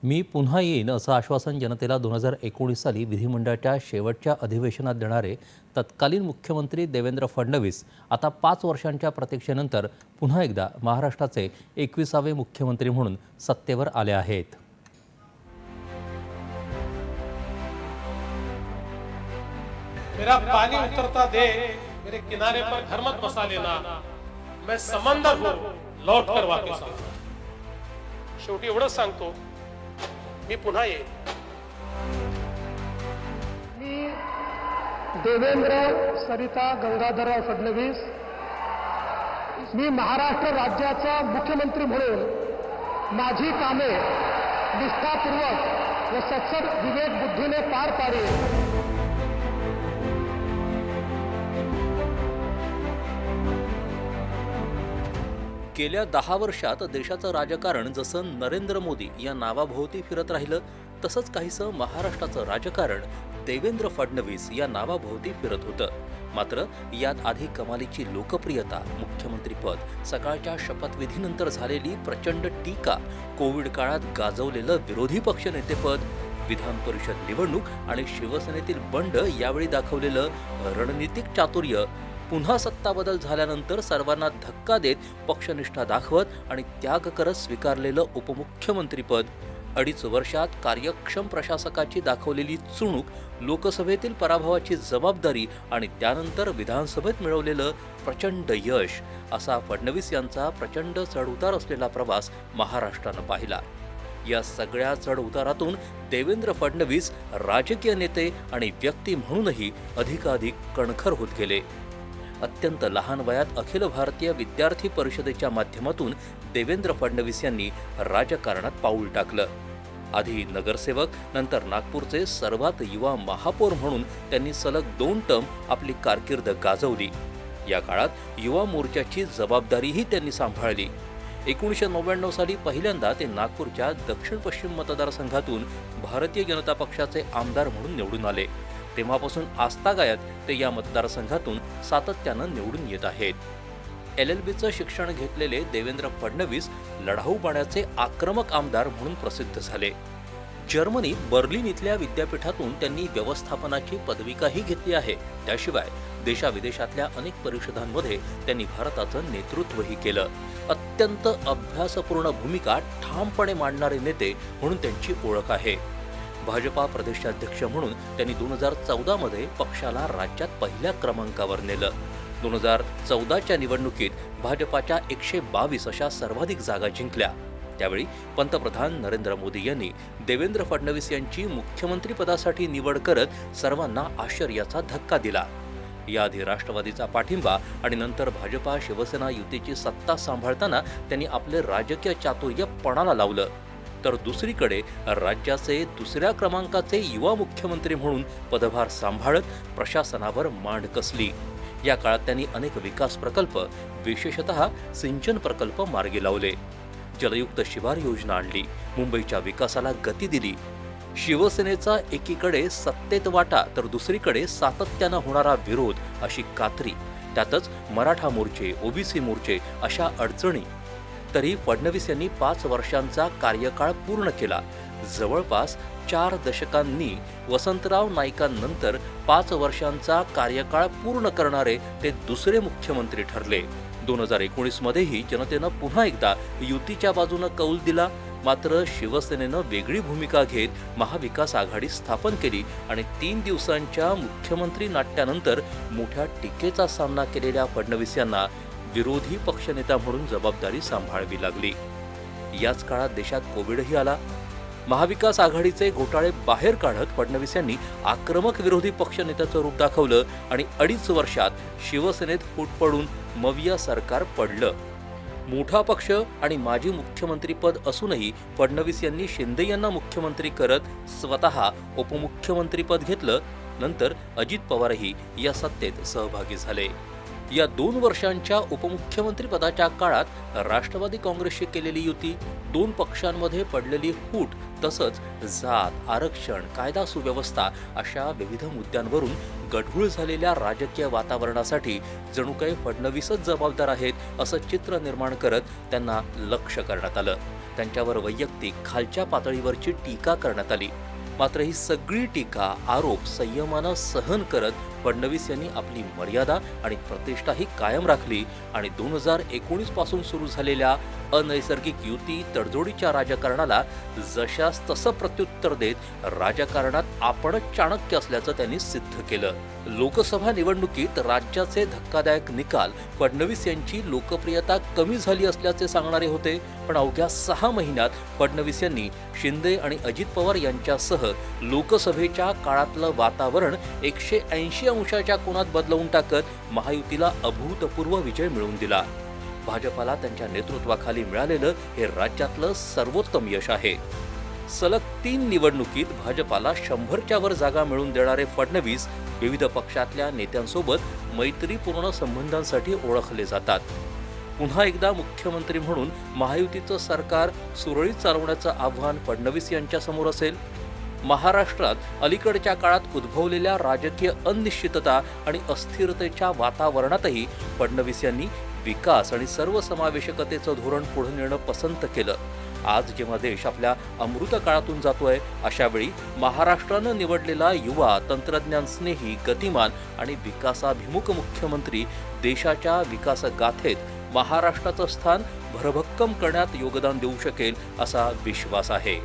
मी पुन्हा येईन असं आश्वासन जनतेला 2019 साली विधिमंडळाच्या शेवटच्या अधिवेशनात देणारे तत्कालीन मुख्यमंत्री देवेंद्र फडणवीस आता 5 वर्षांच्या प्रतीक्षेनंतर पुन्हा एकदा महाराष्ट्राचे 21वे मुख्यमंत्री म्हणून सत्तेवर आले आहेत. मेरा पानी उतरता दे, मेरे किनारे पर घर मत बसा लेना, मैं समंदर हूं लौट कर वापस आऊंगा. शेवटी एवढंच सांगतो, मी पुन्हा येईन. मी देवेंद्र सरिता गंगाधरराव फडणवीस मी महाराष्ट्र राज्याचा मुख्यमंत्री म्हणून माझी कामे निष्ठापूर्वक व सत्सद विवेक बुद्धीने पार पाडेन. गेल्या 10 वर्षात देशाचं राजकारण जसं नरेंद्र मोदी या नावाभोवती फिरत राहिलं, तसंच काहीसं महाराष्ट्राचं राजकारण देवेंद्र फडणवीस या नावाभोवती फिरत होतं. मात्र यात आधी कमालीची लोकप्रियता, मुख्यमंत्रीपद, सकाळच्या शपथविधीनंतर झालेली प्रचंड टीका, कोविड काळात गाजवलेलं विरोधी पक्षनेतेपद, विधान परिषद निवडणूक आणि शिवसेनेतील बंड यावेळी दाखवलेलं रणनीतिक चातुर्य, पुन्हा सत्ता बदल झाल्यानंतर सर्वांना धक्का देत पक्षनिष्ठा दाखवत आणि त्याग करत स्वीकारलेलं उपमुख्यमंत्रीपद, 2.5 वर्षात कार्यक्षम प्रशासकाची दाखवलेली चुणूक, लोकसभेतील पराभवाची जबाबदारी आणि त्यानंतर विधानसभेत मिळवलेलं प्रचंड यश, असा फडणवीस यांचा प्रचंड चढउतार असलेला प्रवास महाराष्ट्रानं पाहिला. या सगळ्या चढउतारातून देवेंद्र फडणवीस राजकीय नेते आणि व्यक्ती म्हणूनही अधिकाधिक कणखर होत गेले. अत्यंत लहान वयात अखिल भारतीय विद्यार्थी परिषदेच्या माध्यमातून देवेंद्र फडणवीस यांनी राजकारणात पाऊल टाकलं. आधी नगरसेवक, नंतर नागपूरचे सर्वात युवा महापौर म्हणून त्यांनी सलग 2 टर्म आपली कारकीर्द गाजवली. या काळात युवा मोर्चाची जबाबदारीही त्यांनी सांभाळली. 1999 साली पहिल्यांदा ते नागपूरच्या दक्षिण पश्चिम मतदारसंघातून भारतीय जनता पक्षाचे आमदार म्हणून निवडून आले. तेव्हापासून आजतागायत ते या मतदारसंघातून सातत्यानं निवडून येत आहेत. LLBचं शिक्षण घेतलेले देवेंद्र फडणवीस लढाऊ बाण्याचे आक्रमक आमदार म्हणून प्रसिद्ध झाले. जर्मनी बर्लिन इथल्या विद्यापीठातून त्यांनी व्यवस्थापनाची पदविकाही घेतली आहे. त्याशिवाय देशाविदेशातल्या अनेक परिषदांमध्ये त्यांनी भारताचं नेतृत्वही केलं. अत्यंत अभ्यासपूर्ण भूमिका ठामपणे मांडणारे नेते म्हणून त्यांची ओळख आहे. भाजपा प्रदेशाध्यक्ष म्हणून त्यांनी 2014 मध्ये पक्षाला राज्यात पहिल्या क्रमांकावर नेलं. 2014च्या निवडणुकीत भाजपाच्या 122 अशा सर्वाधिक जागा जिंकल्या. त्यावेळी पंतप्रधान नरेंद्र मोदी यांनी देवेंद्र फडणवीस यांची मुख्यमंत्रीपदासाठी निवड करत सर्वांना आश्चर्याचा धक्का दिला. याआधी राष्ट्रवादीचा पाठिंबा आणि नंतर भाजपा शिवसेना युतीची सत्ता सांभाळताना त्यांनी आपले राजकीय चातुर्य पणाला लावलं. तर दुसरीकडे राज्याचे 2ऱ्या क्रमांकाचे युवा मुख्यमंत्री म्हणून पदभार सांभाळत प्रशासनावर मांड कसली. या काळात त्यांनी अनेक विकास प्रकल्प, विशेषतः सिंचन प्रकल्प मार्गी लावले. जलयुक्त शिवार योजना आणली, मुंबईच्या विकासाला गती दिली. शिवसेनेचा एकीकडे सत्तेत वाटा तर दुसरीकडे सातत्यानं होणारा विरोध अशी कात्री, त्यातच मराठा मोर्चे, ओबीसी मोर्चे अशा अडचणी. तरी फडणवीस यांनी 5 वर्षांचा कार्यकाळ पूर्ण केला. जवळपास 4 दशकांनी वसंतराव नाईकांनंतर 5 वर्षांचा कार्यकाळ पूर्ण करणारे ते दुसरे मुख्यमंत्री ठरले. 2019 मध्येही जनतेनं पुन्हा एकदा युतीच्या बाजूनं कौल दिला. मात्र शिवसेनेनं वेगळी भूमिका घेत महाविकास आघाडी स्थापन केली आणि 3 दिवसांच्या मुख्यमंत्री नाट्यानंतर मोठ्या टीकेचा सामना केलेल्या फडणवीस यांना विरोधी पक्षनेता म्हणून जबाबदारी सांभाळावी लागली. याच काळात देशात कोविडही आला. महाविकास आघाडीचे घोटाळे बाहेर काढत फडणवीस यांनी आक्रमक विरोधी पक्षनेत्याचं रूप दाखवलं आणि 2.5 वर्षात शिवसेनेत फूट पडून मविया सरकार पडलं. मोठा पक्ष आणि माजी मुख्यमंत्रीपद असूनही फडणवीस यांनी शिंदे यांना मुख्यमंत्री करत स्वतः उपमुख्यमंत्रीपद घेतलं. नंतर अजित पवारही या सत्तेत सहभागी झाले. या 2 वर्षांच्या उपमुख्यमंत्रीपदाच्या काळात राष्ट्रवादी काँग्रेसशी केलेली युती, 2 पक्षांमध्ये पडलेली फूट, तसंच जात, आरक्षण, कायदा सुव्यवस्था अशा विविध मुद्द्यांवरून गढूळ झालेल्या राजकीय वातावरणासाठी जणू काही फडणवीसच जबाबदार आहेत असं चित्र निर्माण करत त्यांना लक्ष्य करण्यात आलं. त्यांच्यावर वैयक्तिक खालच्या पातळीवरची टीका करण्यात आली. मात्र ही सगळी टीका आरोप संयमानं सहन करत फडणवीस यांनी आपली मर्यादा आणि प्रतिष्ठाही कायम राखली आणि 2019 पासून सुरू झालेल्या अनैसर्गिक युती तडजोडीच्या राजकारणाला जशास तसं प्रत्युत्तर देत राजकारणात आपणच चाणक्य असल्याचं त्यांनी सिद्ध केलं. लोकसभा निवडणुकीत राज्याचे धक्कादायक निकाल फडणवीस यांची लोकप्रियता कमी झाली असल्याचे सांगणारे होते. पण अवघ्या 6 महिन्यात फडणवीस यांनी शिंदे आणि अजित पवार यांच्यासह लोकसभेच्या काळातलं वातावरण 180 अंशाच्या कोनात बदलवून टाकत महायुतीला अभूतपूर्व विजय मिळवून दिला. भाजपाला त्यांच्या नेतृत्वाखाली मिळालेलं हे राज्यातलं सर्वोत्तम यश आहे. सलग 3 निवडणुकीत भाजपाला 100च्या वर जागा मिळवून देणारे फडणवीस विविध पक्षातल्या नेत्यांसोबत मैत्रीपूर्ण संबंधांसाठी ओळखले जातात. पुन्हा एकदा मुख्यमंत्री म्हणून महायुतीचं सरकार सुरळीत चालवण्याचं आव्हान फडणवीस यांच्या समोर असेल. महाराष्ट्रात अलीकडच्या काळात उद्भवलेल्या राजकीय अनिश्चितता आणि अस्थिरतेच्या वातावरणातही फडणवीस यांनी विकास आणि सर्वसमावेशकतेचं धोरण पुढे नेणं पसंत केलं. आज जेव्हा देश आपल्या अमृत काळातून जातोय अशावेळी महाराष्ट्रानं निवडलेला युवा, तंत्रज्ञान स्नेही, गतिमान आणि विकासाभिमुख मुख्यमंत्री देशाच्या विकासगाथेत महाराष्ट्राचं स्थान भरभक्कम करण्यात योगदान देऊ शकेल असा विश्वास आहे.